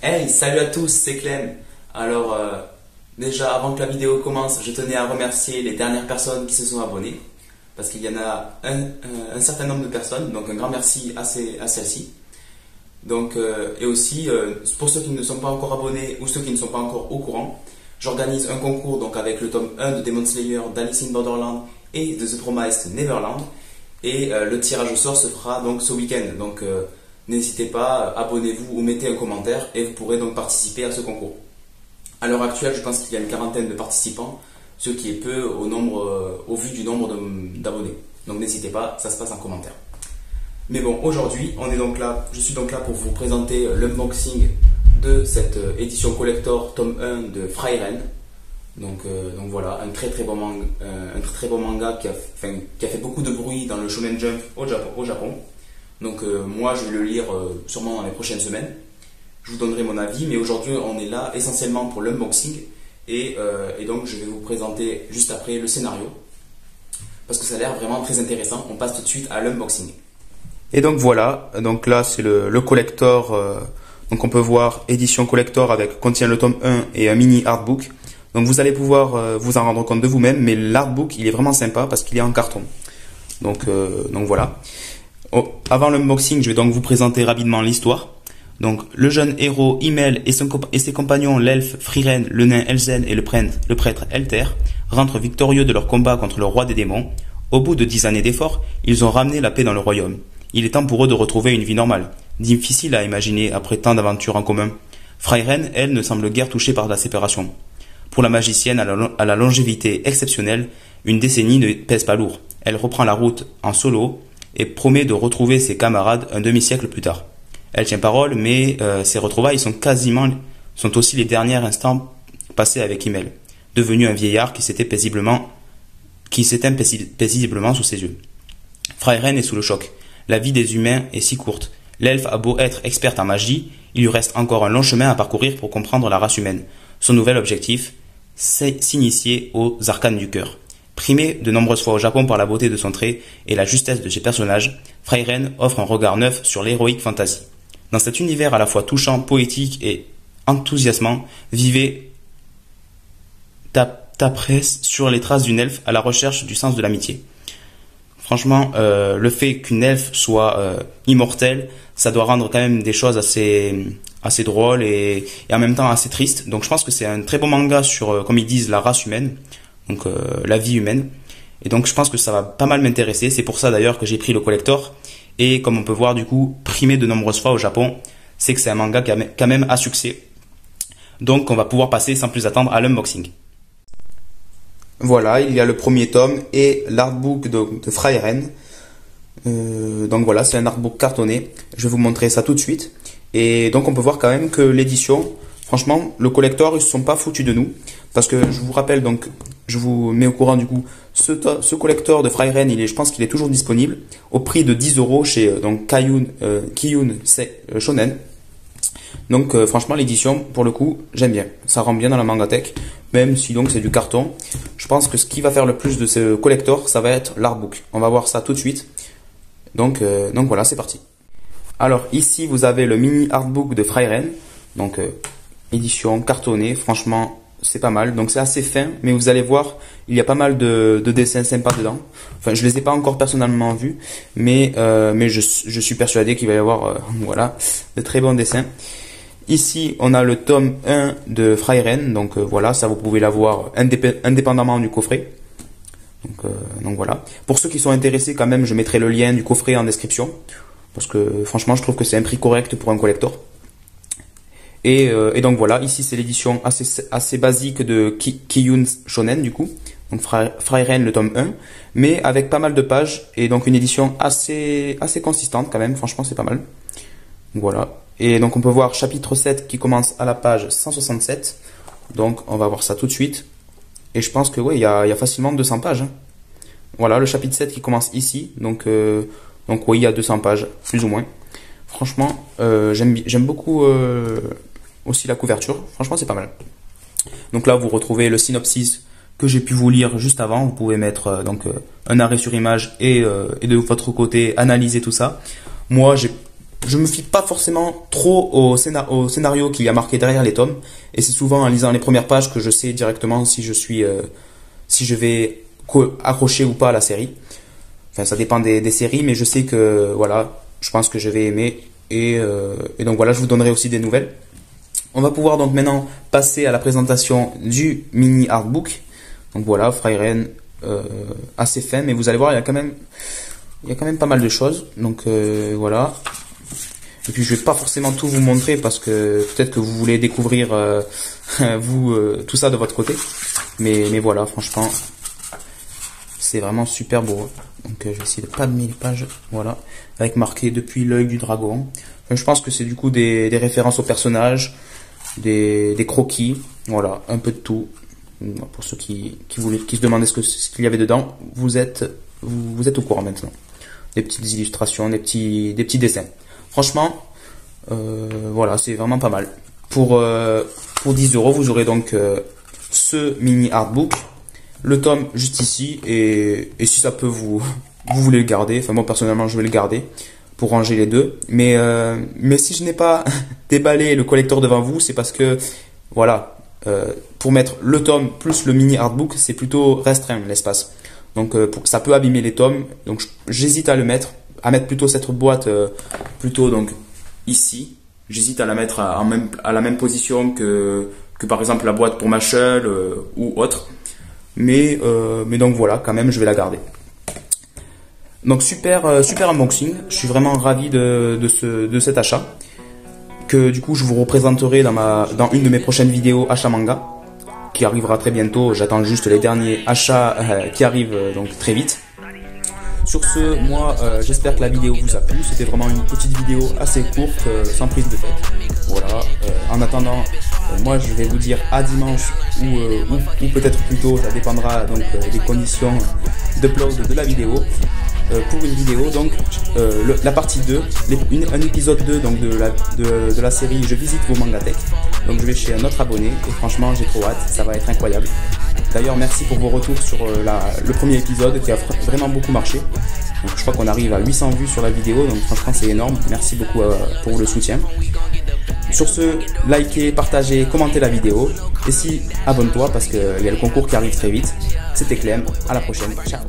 Hey, salut à tous, c'est Clem. Alors, déjà, avant que la vidéo commence, je tenais à remercier les dernières personnes qui se sont abonnées, parce qu'il y en a un certain nombre de personnes, donc un grand merci à celles-ci. Donc, et aussi, pour ceux qui ne sont pas encore abonnés ou ceux qui ne sont pas encore au courant, j'organise un concours donc avec le tome 1 de Demon Slayer, d'Alice in Borderland et de The Promised Neverland. Et le tirage au sort se fera donc ce week-end. Donc, n'hésitez pas, abonnez-vous ou mettez un commentaire et vous pourrez donc participer à ce concours. À l'heure actuelle, je pense qu'il y a une quarantaine de participants, ce qui est peu au vu du nombre d'abonnés. Donc n'hésitez pas, ça se passe en commentaire. Mais bon, aujourd'hui, je suis donc là pour vous présenter l'unboxing de cette édition collector tome 1 de Frieren. Donc voilà, un très très bon manga qui a fait beaucoup de bruit dans le Shonen Jump au Japon. Donc moi je vais le lire sûrement dans les prochaines semaines. Je vous donnerai mon avis, mais aujourd'hui on est là essentiellement pour l'unboxing et donc je vais vous présenter juste après le scénario parce que ça a l'air vraiment très intéressant. On passe tout de suite à l'unboxing. Et donc voilà, donc là c'est le collector, donc on peut voir édition collector contient le tome 1 et un mini artbook. Donc vous allez pouvoir vous en rendre compte de vous-même, mais l'artbook il est vraiment sympa parce qu'il est en carton. Donc voilà. Avant l'unboxing, je vais donc vous présenter rapidement l'histoire. Donc le jeune héros Himmel et ses compagnons l'elfe Frieren, le nain Elzen et le prêtre Elter rentrent victorieux de leur combat contre le roi des démons. Au bout de 10 années d'efforts, ils ont ramené la paix dans le royaume. Il est temps pour eux de retrouver une vie normale. Difficile à imaginer après tant d'aventures en commun. Frieren, elle, ne semble guère touchée par la séparation. Pour la magicienne à la longévité exceptionnelle, une décennie ne pèse pas lourd. Elle reprend la route en solo et promet de retrouver ses camarades un demi-siècle plus tard. Elle tient parole, mais ses retrouvailles sont aussi les derniers instants passés avec Himmel, devenu un vieillard qui s'éteint paisiblement sous ses yeux. Frieren est sous le choc. La vie des humains est si courte. L'elfe a beau être experte en magie, il lui reste encore un long chemin à parcourir pour comprendre la race humaine. Son nouvel objectif, c'est s'initier aux arcanes du cœur. Primé de nombreuses fois au Japon par la beauté de son trait et la justesse de ses personnages, Frieren offre un regard neuf sur l'héroïque fantasy. Dans cet univers à la fois touchant, poétique et enthousiasmant, vivez ta presse sur les traces d'une elfe à la recherche du sens de l'amitié. Franchement, le fait qu'une elfe soit immortelle, ça doit rendre quand même des choses assez drôles et en même temps assez tristes. Donc je pense que c'est un très bon manga sur, comme ils disent, la race humaine, donc la vie humaine. Et donc je pense que ça va pas mal m'intéresser. C'est pour ça d'ailleurs que j'ai pris le collector. Et comme on peut voir du coup, primé de nombreuses fois au Japon, c'est que c'est un manga qui a quand même à succès. Donc on va pouvoir passer sans plus attendre à l'unboxing. Voilà, il y a le premier tome et l'artbook de Frieren. Donc voilà, c'est un artbook cartonné. Je vais vous montrer ça tout de suite. Et donc on peut voir quand même que l'édition, franchement, le collector, ils se sont pas foutus de nous. Parce que je vous rappelle, donc, je vous mets au courant du coup, ce collector de Frieren, je pense qu'il est toujours disponible au prix de 10 € chez donc Kiyun Shonen. Donc franchement l'édition, pour le coup, j'aime bien. Ça rentre bien dans la mangatech, même si donc c'est du carton. Je pense que ce qui va faire le plus de ce collector, ça va être l'artbook. On va voir ça tout de suite. Donc voilà, c'est parti. Alors ici, vous avez le mini artbook de Frieren. Donc édition cartonnée, franchement, c'est pas mal. Donc c'est assez fin, mais vous allez voir, il y a pas mal de dessins sympas dedans. Enfin, je les ai pas encore personnellement vus, mais je suis persuadé qu'il va y avoir voilà, de très bons dessins. Ici, on a le tome 1 de Frieren, donc voilà, ça vous pouvez l'avoir indépendamment du coffret. Donc voilà. Pour ceux qui sont intéressés quand même, je mettrai le lien du coffret en description, parce que franchement, je trouve que c'est un prix correct pour un collector. Et donc voilà, ici c'est l'édition assez basique de Kiyun Shonen du coup, donc Frieren le tome 1, mais avec pas mal de pages et donc une édition assez consistante quand même, franchement c'est pas mal. Voilà. Et donc on peut voir chapitre 7 qui commence à la page 167. Donc on va voir ça tout de suite. Et je pense que ouais, il y a facilement 200 pages. Hein. Voilà, le chapitre 7 qui commence ici. Donc oui, il y a 200 pages, plus ou moins. Franchement, j'aime beaucoup aussi la couverture. Franchement, c'est pas mal. Donc là, vous retrouvez le synopsis que j'ai pu vous lire juste avant. Vous pouvez mettre un arrêt sur image et de votre côté analyser tout ça. Moi, j'ai je me fie pas forcément trop au scénario qu'il y a marqué derrière les tomes, et c'est souvent en lisant les premières pages que je sais directement si je vais accrocher ou pas à la série. Enfin, ça dépend des séries, mais je sais que voilà, je pense que je vais aimer, et donc voilà, je vous donnerai aussi des nouvelles. On va pouvoir donc maintenant passer à la présentation du mini artbook. Donc voilà, Frieren, assez fin, mais vous allez voir, il y a quand même pas mal de choses. Donc voilà. Et puis je vais pas forcément tout vous montrer parce que peut-être que vous voulez découvrir tout ça de votre côté. Mais voilà, franchement, c'est vraiment super beau. Donc je vais essayer de pas abîmer les pages. Voilà, avec marqué depuis l'œil du dragon. Je pense que c'est du coup des références aux personnages, des croquis, voilà, un peu de tout. Pour ceux qui se demandaient ce qu'il y avait dedans, vous êtes au courant maintenant. Des petites illustrations, des petits dessins. Franchement, voilà, c'est vraiment pas mal. Pour 10 €, vous aurez donc ce mini artbook, le tome juste ici, et si ça peut vous voulez le garder, enfin moi personnellement je vais le garder pour ranger les deux. Mais si je n'ai pas déballé le collector devant vous, c'est parce que voilà, pour mettre le tome plus le mini artbook, c'est plutôt restreint l'espace. Donc ça peut abîmer les tomes. Donc j'hésite à mettre plutôt cette boîte plutôt donc ici. J'hésite à la mettre à la même position que par exemple la boîte pour ma shell ou autre. Mais donc voilà, quand même je vais la garder. Donc super unboxing. Je suis vraiment ravi de cet achat, que du coup je vous représenterai dans une de mes prochaines vidéos achat manga, qui arrivera très bientôt. J'attends juste les derniers achats qui arrivent donc très vite. Sur ce, moi j'espère que la vidéo vous a plu. C'était vraiment une petite vidéo assez courte, sans prise de tête. Voilà. En attendant, moi je vais vous dire à dimanche ou peut-être plus tôt, ça dépendra donc des conditions d'upload de la vidéo. Pour une vidéo donc la partie 2, un épisode 2 donc de la série Je visite vos mangatech. Donc je vais chez un autre abonné et franchement j'ai trop hâte, ça va être incroyable. D'ailleurs merci pour vos retours sur le premier épisode qui a vraiment beaucoup marché. Donc je crois qu'on arrive à 800 vues sur la vidéo, donc franchement c'est énorme. Merci beaucoup pour le soutien. Sur ce, likez, partagez, commentez la vidéo. Et si, abonne-toi parce qu'il y a le concours qui arrive très vite. C'était Clem, à la prochaine, ciao.